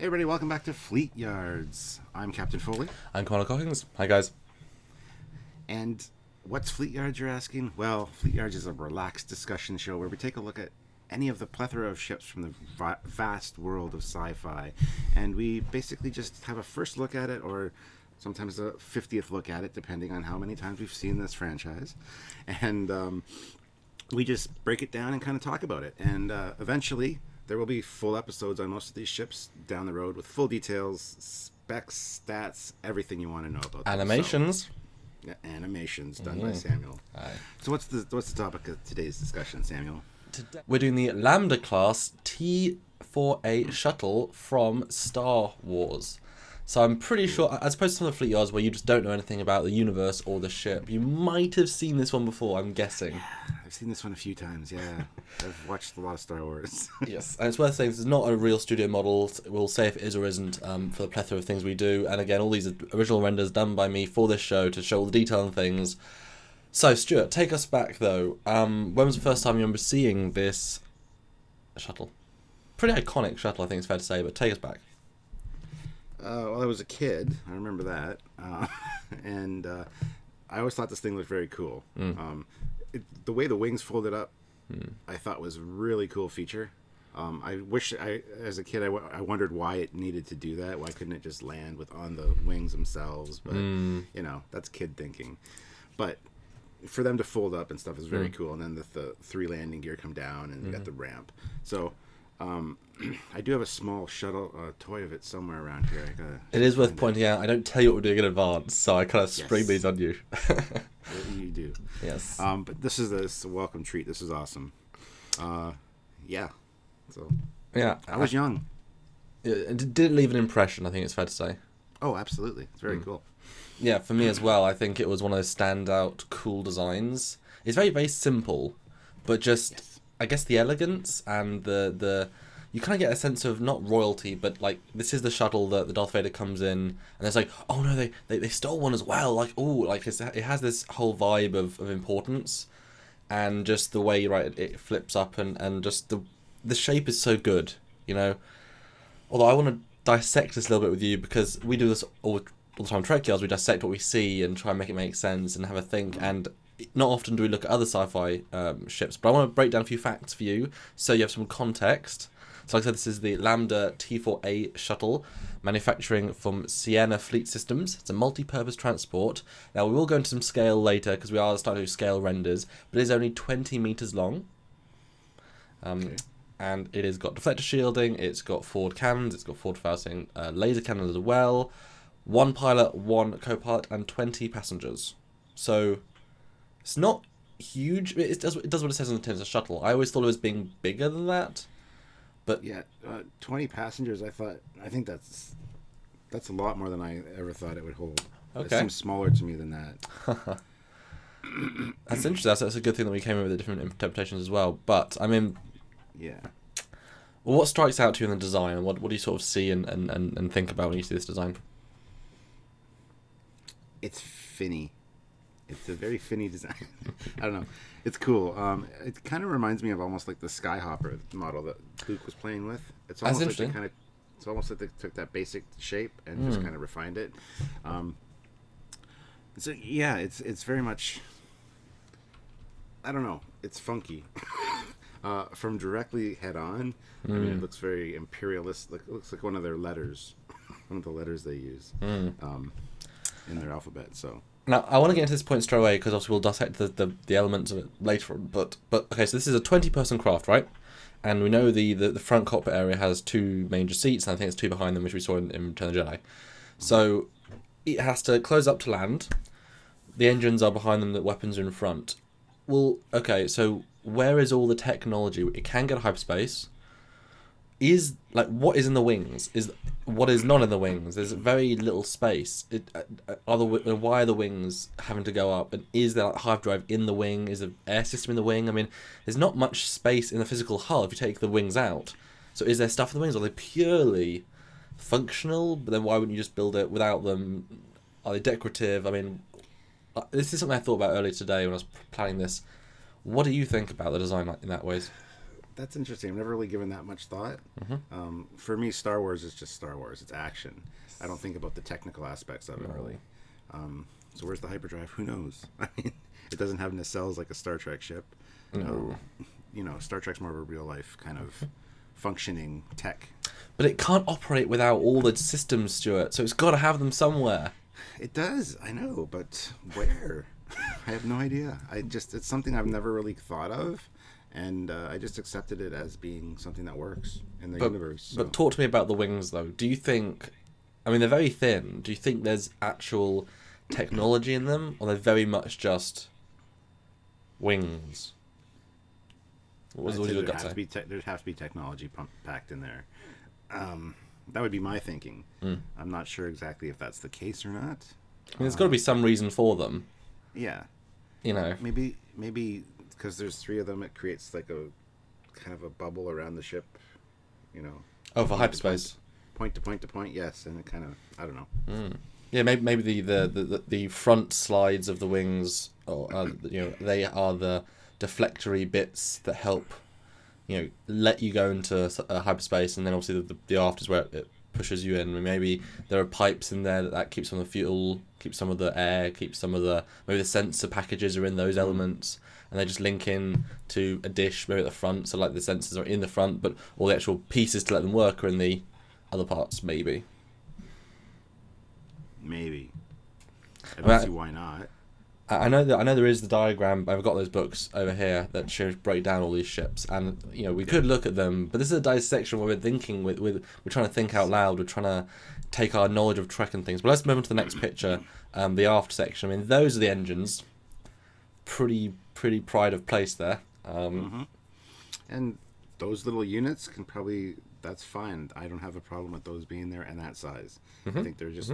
everybody, welcome back to Fleetyards. I'm Captain Foley. I'm Connor Cockings. Hi, guys. And what's Fleetyards, you're asking? Well, Fleetyards is a relaxed discussion show where we take a look at any of the plethora of ships from the vast world of sci-fi. And we basically just have a first look at it, or sometimes a 50th look at it, depending on how many times we've seen this franchise. And we just break it down and kind of talk about it. And eventually, there will be full episodes on most of these ships down the road with full details, specs, stats, everything you want to know about them. Animations. So, yeah, animations done by Samuel. Aye. So what's the topic of today's discussion, Samuel? Today we're doing the Lambda-class T-4A shuttle from Star Wars. So I'm pretty sure, as opposed to some of the Fleetyards where you just don't know anything about the universe or the ship, you might have seen this one before, I'm guessing. I've seen this one a few times, yeah. I've watched a lot of Star Wars. Yes, and it's worth saying this is not a real studio model. We'll say if it is or isn't for the plethora of things we do. And again, all these are original renders done by me for this show to show all the detail and things. So, Stuart, take us back, though. When was the first time you remember seeing this shuttle? Pretty iconic shuttle, I think it's fair to say, but take us back. Well, I was a kid. I remember that. And I always thought this thing looked very cool. The way the wings folded up, I thought was a really cool feature. As a kid, I wondered why it needed to do that. Why couldn't it just land on the wings themselves? But, that's kid thinking. But for them to fold up and stuff is very cool. And then the three landing gear come down and you got the ramp. So I do have a small shuttle toy of it somewhere around here. It is worth pointing out, I don't tell you what we're doing in advance, so I kind of spring these on you. You do. Yes. But this is a welcome treat. This is awesome. Yeah. So yeah, I was young. It didn't leave an impression, I think it's fair to say. Oh, absolutely. It's very cool. Yeah, for me as well, I think it was one of those standout, cool designs. It's very, very simple, but just, I guess the elegance and the you kind of get a sense of, not royalty, but like, this is the shuttle that the Darth Vader comes in, and it's like, oh no, they stole one as well. Like, oh, like it has this whole vibe of importance, and just the way, right, it flips up, and just the shape is so good, you know. Although I want to dissect this a little bit with you, because we do this all the time. Trekyards, we dissect what we see and try and make it make sense and have a think, and not often do we look at other sci-fi ships, but I want to break down a few facts for you so you have some context. So like I said, this is the Lambda T-4A shuttle, manufacturing from Sienna Fleet Systems. It's a multi-purpose transport. Now, we will go into some scale later, because we are starting to do scale renders, but it is only 20 metres long. Okay. And it has got deflector shielding, it's got forward cannons, it's got forward-facing laser cannons as well, one pilot, one co-pilot, and 20 passengers. So it's not huge. It does what it says on the tin. It's a shuttle. I always thought it was being bigger than that. But yeah, 20 passengers. I think that's a lot more than I ever thought it would hold. Okay. It seems smaller to me than that. That's interesting. That's a good thing that we came in with the different interpretations as well. But I mean, yeah. Well, what strikes out to you in the design, and what do you sort of see and think about when you see this design? It's finny. It's a very finny design. I don't know. It's cool. It kind of reminds me of almost like the Skyhopper model that Luke was playing with. It's almost like they took that basic shape and just kind of refined it. So yeah, it's very much, I don't know. It's funky. From directly head on, I mean, it looks very imperialist. It looks like one of their letters, one of the letters they use in their alphabet. So. Now, I want to get into this point straight away, because obviously we'll dissect the elements of it later on. But okay, so this is a 20-person craft, right? And we know the front cockpit area has two major seats, and I think it's two behind them, which we saw in Return of the Jedi. So it has to close up to land. The engines are behind them, the weapons are in front. Well, okay, so where is all the technology? It can get hyperspace. What is in the wings? Is what is not in the wings? There's very little space. Why are the wings having to go up? And is there hyperdrive drive in the wing? Is there an air system in the wing? I mean, there's not much space in the physical hull if you take the wings out. So is there stuff in the wings? Are they purely functional? But then why wouldn't you just build it without them? Are they decorative? I mean, this is something I thought about earlier today when I was planning this. What do you think about the design in that ways? That's interesting. I've never really given that much thought. For me, Star Wars is just Star Wars. It's action. I don't think about the technical aspects of it really. So where's the hyperdrive? Who knows? I mean, it doesn't have nacelles like a Star Trek ship. No. Star Trek's more of a real life kind of functioning tech. But it can't operate without all the systems, Stuart. So it's got to have them somewhere. It does. I know, but where? I have no idea. It's something I've never really thought of. And I just accepted it as being something that works in the universe. So. But talk to me about the wings, though. Do you think... I mean, they're very thin. Do you think there's actual technology in them? Or they're very much just wings? What was your gut say? There'd have to be technology packed in there. That would be my thinking. I'm not sure exactly if that's the case or not. I mean, there's got to be some reason for them. Yeah. Maybe because there's 3 of them, it creates like a kind of a bubble around the ship, Oh, for hyperspace. Point to point to point, yes, and it kind of, I don't know. Yeah, maybe the front slides of the wings, or they are the deflectory bits that help, let you go into hyperspace, and then obviously the aft is where it pushes you in. Maybe there are pipes in there that keeps some of the fuel, keeps some of the air, keeps some of maybe the sensor packages are in those elements, and they just link in to a dish maybe at the front, so like the sensors are in the front, but all the actual pieces to let them work are in the other parts, maybe. I don't see why not. I know there is the diagram. I've got those books over here that break down all these ships, and we could look at them, but this is a dissection where we're thinking we're trying to think out loud. We're trying to take our knowledge of Trek and things. But let's move on to the next picture, the aft section. I mean, those are the engines. Pretty pride of place there. And those little units that's fine. I don't have a problem with those being there and that size. I think they're just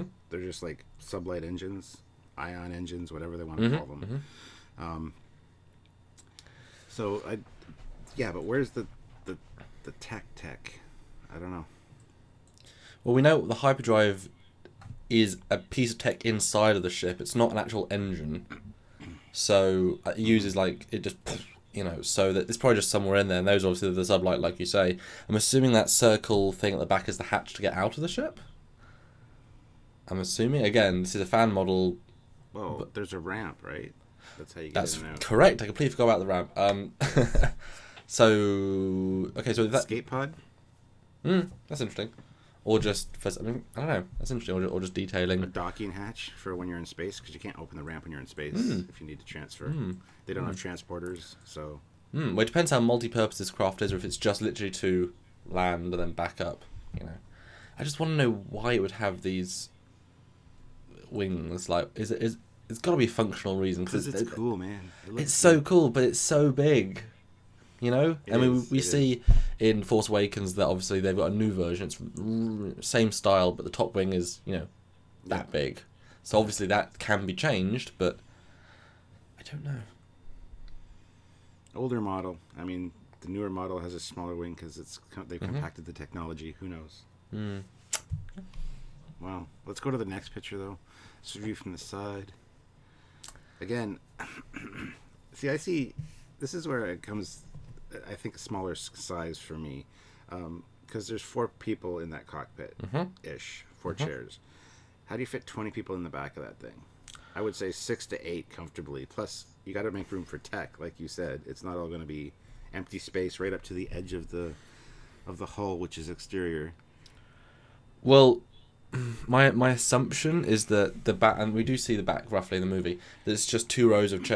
like sublight engines, ion engines, whatever they want to call them. But where's the tech? I don't know. Well, we know the hyperdrive is a piece of tech inside of the ship. It's not an actual engine. So it uses so that it's probably just somewhere in there, and those are obviously the sublight, like you say. I'm assuming that circle thing at the back is the hatch to get out of the ship. I'm assuming, again, this is a fan model. Well, but there's a ramp, right? That's how you get that's in and out. Correct. I completely forgot about the ramp. So that escape pod. That's interesting. Or just I don't know. That's interesting. Or just detailing a docking hatch for when you're in space, because you can't open the ramp when you're in space if you need to transfer. They don't have transporters, so. Well, it depends how multi-purpose this craft is, or if it's just literally to land and then back up. I just want to know why it would have these wings. Like, it's got to be a functional reason. Because it's cool, man. It's so cool, but it's so big. We see in Force Awakens that obviously they've got a new version. It's same style, but the top wing is, that big. So obviously that can be changed, but I don't know. Older model. I mean, the newer model has a smaller wing because they've compacted the technology. Who knows? Wow. Let's go to the next picture, though. This view from the side. Again, I see. This is where it comes. I think a smaller size for me, because there's 4 people in that cockpit, ish, 4 chairs. How do you fit 20 people in the back of that thing? I would say 6 to 8 comfortably. Plus, you got to make room for tech, like you said. It's not all going to be empty space right up to the edge of the hull, which is exterior. Well, my assumption is that the back, and we do see the back roughly in the movie. There's just 2 rows of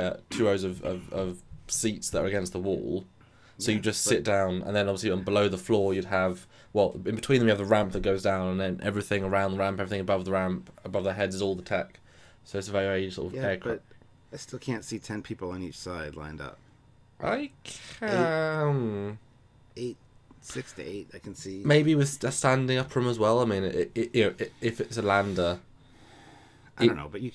seats that are against the wall. So you just sit down, and then obviously below the floor you'd have, in between them you have the ramp that goes down, and then everything around the ramp, everything above the ramp, above their heads is all the tech. So it's a very sort of aircraft. But I still can't see 10 people on each side lined up. I can. 6 to 8, I can see. Maybe with a standing up room as well. I mean, if it's a lander. I don't know, but you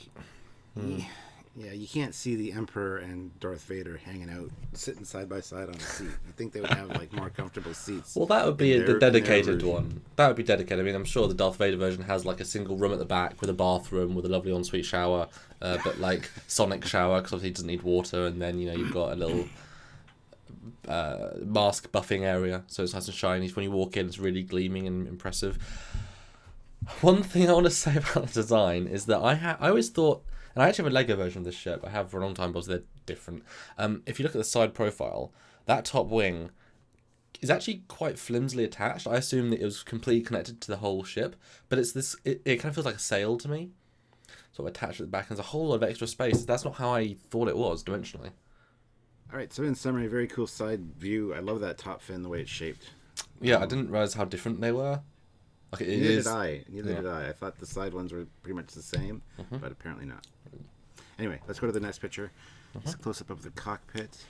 can't see the Emperor and Darth Vader hanging out, sitting side by side on a seat. I think they would have more comfortable seats. Well, that would be a dedicated one. That would be dedicated. I mean, I'm sure the Darth Vader version has a single room at the back with a bathroom with a lovely ensuite shower, but sonic shower because obviously he doesn't need water. And then you've got a little mask buffing area, so it's nice and shiny. When you walk in, it's really gleaming and impressive. One thing I want to say about the design is that I always thought, and I actually have a Lego version of this ship. I have for a long time, but they're different. If you look at the side profile, that top wing is actually quite flimsily attached. I assume that it was completely connected to the whole ship, but it's this. It kind of feels like a sail to me, sort of attached at the back. And there's a whole lot of extra space. That's not how I thought it was dimensionally. All right, so in summary, very cool side view. I love that top fin, the way it's shaped. Yeah, I didn't realize how different they were. Like Neither did I. I thought the side ones were pretty much the same, but apparently not. Anyway, let's go to the next picture. It's a close-up of the cockpit.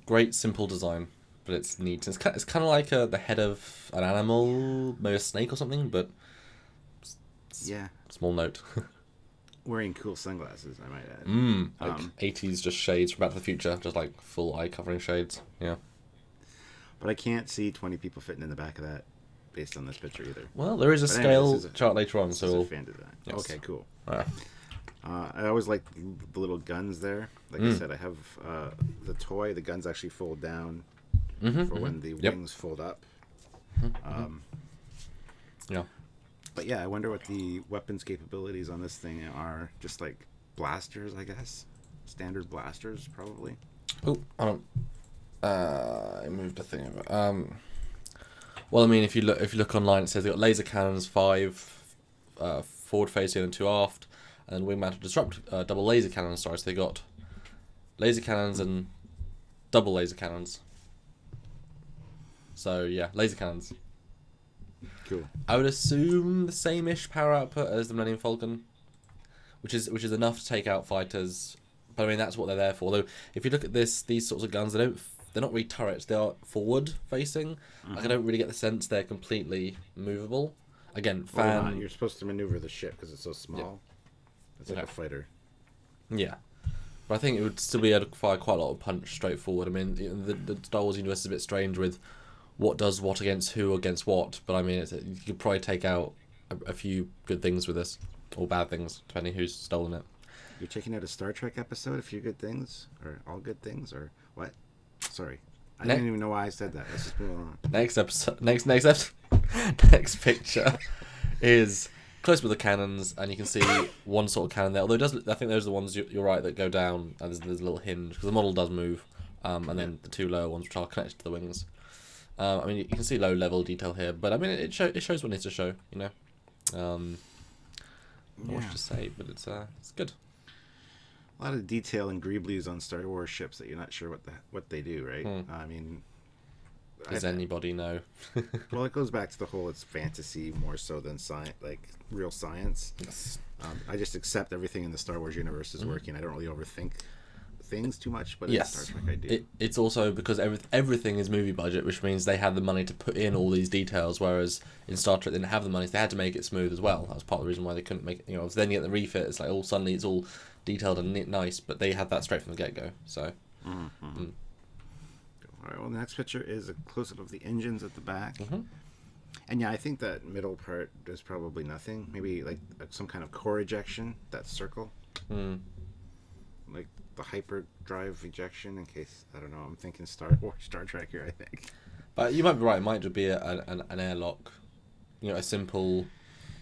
Great, simple design, but it's neat. It's kind of like the head of an animal, maybe a snake or something, but yeah, small note. Wearing cool sunglasses, I might add. Like 80s just shades from Back to the Future, just like full eye covering shades. Yeah. But I can't see 20 people fitting in the back of that based on this picture either. Well, there is a scale chart later on, so fan design. Yes. Okay, cool. Right. I always like the little guns there. Like I said, I have the toy. The guns actually fold down for when the wings fold up. Yeah. But yeah, I wonder what the weapons capabilities on this thing are. Just like blasters, I guess. Standard blasters, probably. Oh, I don't. I moved the thing over. Well, I mean, if you look online, it says they got laser cannons 5 forward facing and 2 aft, and then wing mounted disrupt double laser cannons. Sorry, so they got laser cannons and double laser cannons. So yeah, laser cannons. Cool. I would assume the same-ish power output as the Millennium Falcon, which is enough to take out fighters. But I mean, that's what they're there for. Though, if you look at these sorts of guns, they're not really turrets. They are forward facing. Like, I don't really get the sense they're completely movable. Again, you're supposed to maneuver the ship because it's so small. Yeah. It's like a fighter. Yeah, but I think it would still be able to fire quite a lot of punch straight forward. I mean, the Star Wars universe is a bit strange with what does what against who against what. But I mean, you could probably take out a few good things with this, or bad things, depending who's stolen it. You're checking out a Star Trek episode, a few good things, or all good things, or what? Sorry. I didn't even know why I said that. Let's just move on. Next episode, next next picture is close with the cannons, and you can see one sort of cannon there. Although I think those are the ones you're right that go down, and there's a little hinge because the model does move, and then the 2 lower ones which are connected to the wings. I mean, you can see low level detail here, but I mean it shows what it needs to show. You know, much to say, but it's good. A lot of detail and greeblies on Star Wars ships that you're not sure what they do, right? I mean, does anybody know? Well, it goes back to the whole it's fantasy more so than science, like real science. Yes. I just accept everything in the Star Wars universe is working. I don't really overthink things too much, but yes. in Star Trek I do. It's also because everything is movie budget, which means they had the money to put in all these details, whereas in Star Trek they didn't have the money, so they had to make it smooth as well. That was part of the reason why they couldn't make it. You know, then you get the refit, it's like suddenly it's all detailed and nice, but they had that straight from the get-go. So all right, well, the next picture is a close-up of the engines at the back. And yeah, I think that middle part is probably nothing. Maybe like some kind of core ejection, that circle. Like the hyperdrive ejection, in case, I don't know, I'm thinking Star Trek here, I think. But you might be right, it might just be an airlock, you know, a simple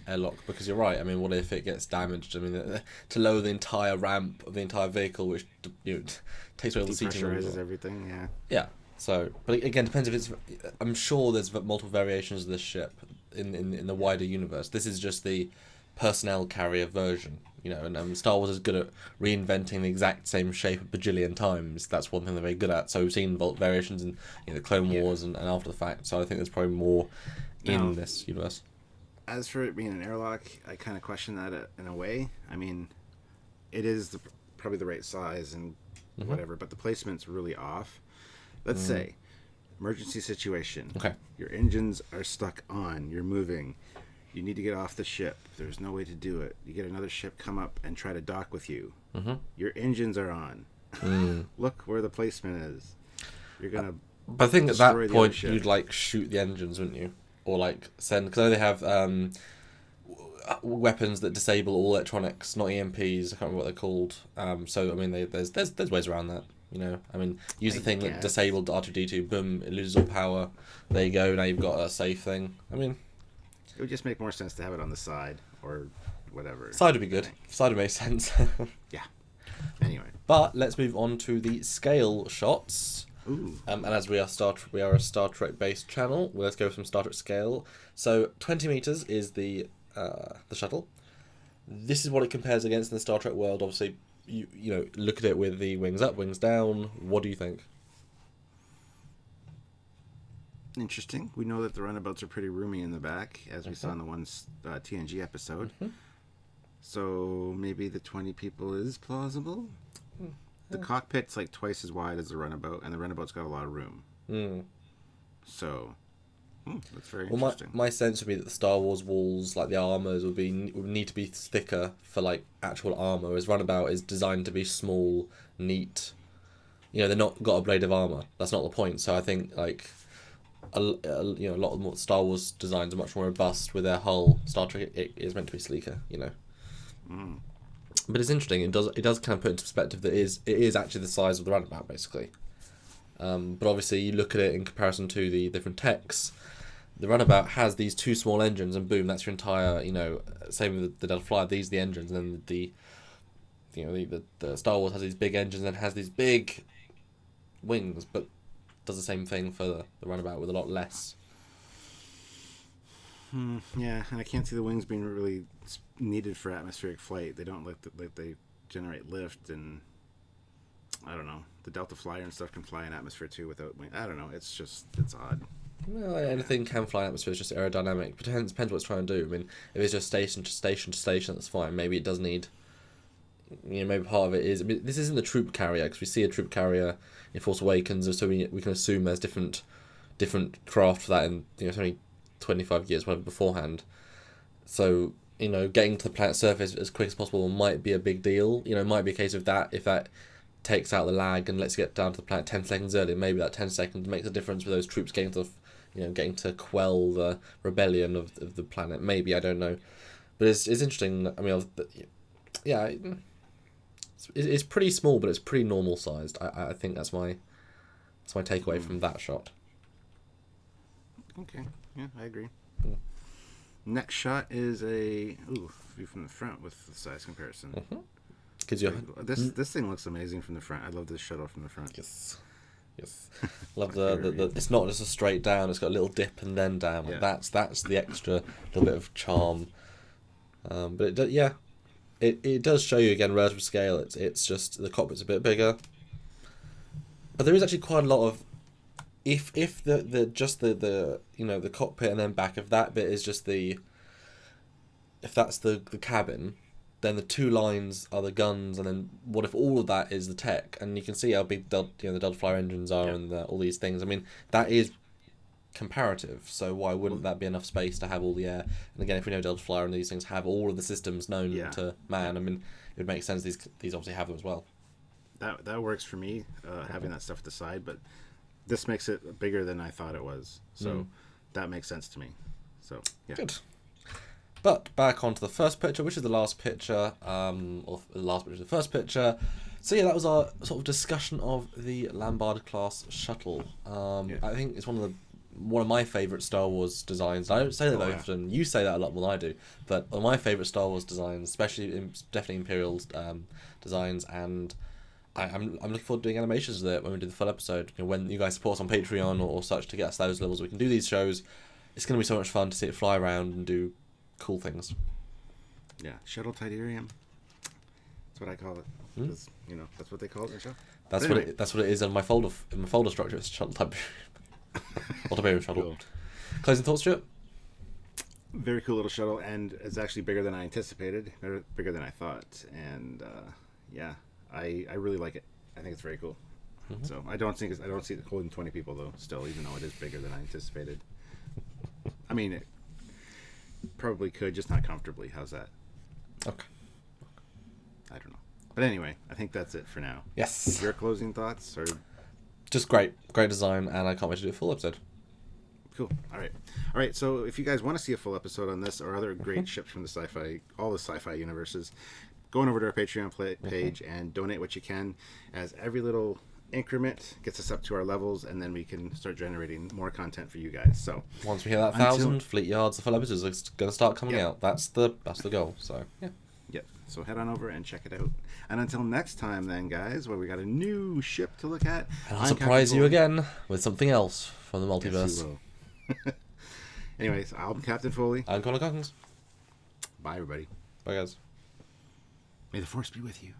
airlock, because you're right. I mean, what if it gets damaged? I mean, to lower the entire ramp of the entire vehicle, which, you know, takes away all the seating. Depressurizes everything, yeah. Yeah. So, but again, depends if it's. I'm sure there's multiple variations of this ship in the wider universe. This is just the personnel carrier version, you know. And Star Wars is good at reinventing the exact same shape a bajillion times. That's one thing they're very good at. So we've seen variations in the Clone Wars and after the fact. So I think there's probably more in this universe. As for it being an airlock, I kind of question that in a way. I mean, it is probably the right size and whatever, but the placement's really off. Let's say, emergency situation. Okay. Your engines are stuck on. You're moving. You need to get off the ship. There's no way to do it. You get another ship come up and try to dock with you. Your engines are on. Look where the placement is. You're going to But I think at that point, you'd, like, shoot the engines, wouldn't you? Or, like, send... Because I know they have weapons that disable all electronics, not EMPs. I can't remember what they're called. So, I mean, there's ways around that. You know, I mean, use the thing that guess. disabled R2-D2, boom, it loses all power. There you go, now you've got a safe thing. I mean, it would just make more sense to have it on the side or whatever. Side would be good. Side would make sense. Yeah. Anyway. But let's move on to the scale shots. Ooh. And as we are a Star Trek based channel, let's go from Star Trek scale. So 20 meters is the shuttle. This is what it compares against in the Star Trek world. Obviously, you know, look at it with the wings up, wings down. What do you think? Interesting. We know that the runabouts are pretty roomy in the back, as we saw in the one TNG episode. So maybe the 20 people is plausible. The cockpit's like twice as wide as the runabout, and the runabout's got a lot of room. So that's very interesting. My sense would be that the Star Wars walls, like the armors, would need to be thicker for like actual armor. Whereas runabout is designed to be small, neat. You know, they're not got a blade of armor. That's not the point. So I think like a lot of more Star Wars designs are much more robust with their hull. Star Trek it is meant to be sleeker. You know. But it's interesting. It does kind of put into perspective that it is actually the size of the runabout basically. But obviously you look at it in comparison to the different techs. The runabout has these two small engines, and boom, that's your entire, you know, same with the Delta Flyer, these are the engines, and then the Star Wars has these big engines and has these big wings, but does the same thing for the runabout with a lot less. Yeah, and I can't see the wings being really needed for atmospheric flight. They don't like they generate lift, and I don't know. The Delta Flyer and stuff can fly in atmosphere too without wings. I don't know. It's odd. Well, anything can fly in atmosphere. It's just aerodynamic. Depends what it's trying to do. I mean, if it's just station to station to station, that's fine. Maybe it does need. You know, maybe part of it is. I mean, this isn't the troop carrier, because we see a troop carrier in Force Awakens, so we can assume there's different craft for that, and you know, it's only 25 years whatever beforehand. So you know, getting to the planet's surface as quick as possible might be a big deal. You know, it might be a case of that if that takes out the lag and lets you get down to the planet 10 seconds earlier, maybe that 10 seconds makes a difference with those troops getting to quell the rebellion of the planet. Maybe, I don't know, but it's interesting. I mean, yeah, it's pretty small, but it's pretty normal sized. I think that's my takeaway from that shot. Okay, yeah, I agree. Next shot is a view from the front with the size comparison. This thing looks amazing from the front. I love this shuttle from the front. Yes. Love the it's not just a straight down. It's got a little dip and then down. Yeah. That's the extra little bit of charm. But it does show you again relative scale. It's just the cockpit's a bit bigger. But there is actually quite a lot of if the cockpit and then back, if that bit is just if that's the cabin, then the two lines are the guns, and then what if all of that is the tech? And you can see how big the Delta Flyer engines are, and all these things. I mean, that is comparative, so why wouldn't that be enough space to have all the air? And again, if we know Delta Flyer and these things have all of the systems known to man, I mean, it would make sense these obviously have them as well. That works for me, having that stuff at the side, but this makes it bigger than I thought it was, so that makes sense to me. So yeah. Good. But back onto the first picture, which is the last picture, or the last picture, the first picture. So yeah, that was our sort of discussion of the Lambda-class shuttle. I think it's one of my favourite Star Wars designs. I don't say that often. You say that a lot more than I do. But one of my favourite Star Wars designs, definitely Imperial designs, and I'm looking forward to doing animations with it when we do the full episode. You know, when you guys support us on Patreon or such to get us those levels, we can do these shows. It's going to be so much fun to see it fly around and do cool things. Yeah, Shuttle Tidarium. That's what I call it. Because, you know, that's what they call it in the show. That's what it is in my folder structure. It's Shuttle Tidarium. Or Shuttle. Cool. Closing thoughts, Stuart? Very cool little shuttle, and it's actually bigger than I anticipated, bigger than I thought, and I really like it. I think it's very cool. So I don't see it holding 20 people though. Still, even though it is bigger than I anticipated. I mean, it probably could, just not comfortably. How's that? Okay. I don't know, but anyway, I think that's it for now. Yes. Your closing thoughts, or just great design, and I can't wait to do a full episode. Cool. All right. So if you guys want to see a full episode on this or other great ships from all the sci-fi universes, go on over to our Patreon page and donate what you can, as every little increment gets us up to our levels, and then we can start generating more content for you guys. So once we hit that 1,000, Fleetyards, the full episodes are going to start coming out. That's the goal. So yeah. Yep. So head on over and check it out. And until next time, then, guys, where we got a new ship to look at. And I'll surprise you again with something else from the multiverse. Yes, you will. Anyways, I'm Captain Foley. I'm Connor Coggins. Bye, everybody. Bye, guys. May the force be with you.